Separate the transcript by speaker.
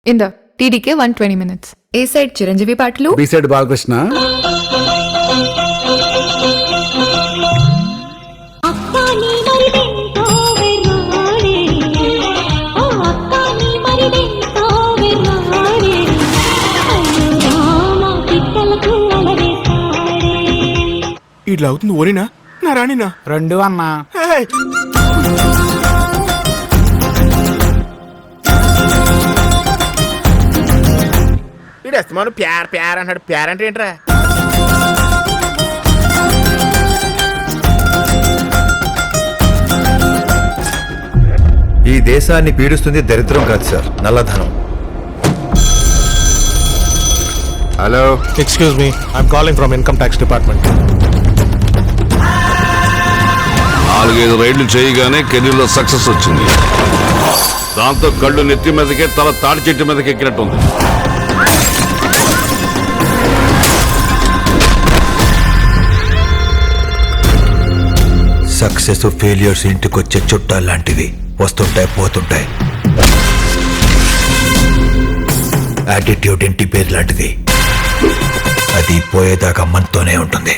Speaker 1: In the TDK 120 minutes. A side Chiranjeevi పాటలు,
Speaker 2: B side Balakrishna.
Speaker 3: ఇట్లా అవుతుంది ఓరినా నా రాణినా
Speaker 4: రెండు అన్నా.
Speaker 3: ఇడేస్తాను ప్యార్ ప్యార్ అంటాడు. ప్యార్ అంటే ఏంట్రా?
Speaker 5: ఈ దేశాన్ని పీడిస్తుంది దరిద్రం కాదు సార్, నల్లధనం.
Speaker 2: Hello,
Speaker 6: Excuse me, I'm calling from Income Tax Department.
Speaker 7: 4-5 రైడ్లు చేయగానే కెరీర్లో సక్సెస్ వచ్చింది. దాంతో కళ్ళు నెత్తి మీదకే, తల తాడి చెట్టు మీదకి ఎక్కినట్టుంది.
Speaker 5: సక్సెస్ ఫెయిలియర్స్ ఇంటికొచ్చే చుట్టాలు లాంటివి, వస్తుంటాయి పోతుంటాయి. యాటిట్యూడ్ ఇంటి పేరు లాంటిది, అది పోయేదాకా మనతోనే ఉంటుంది.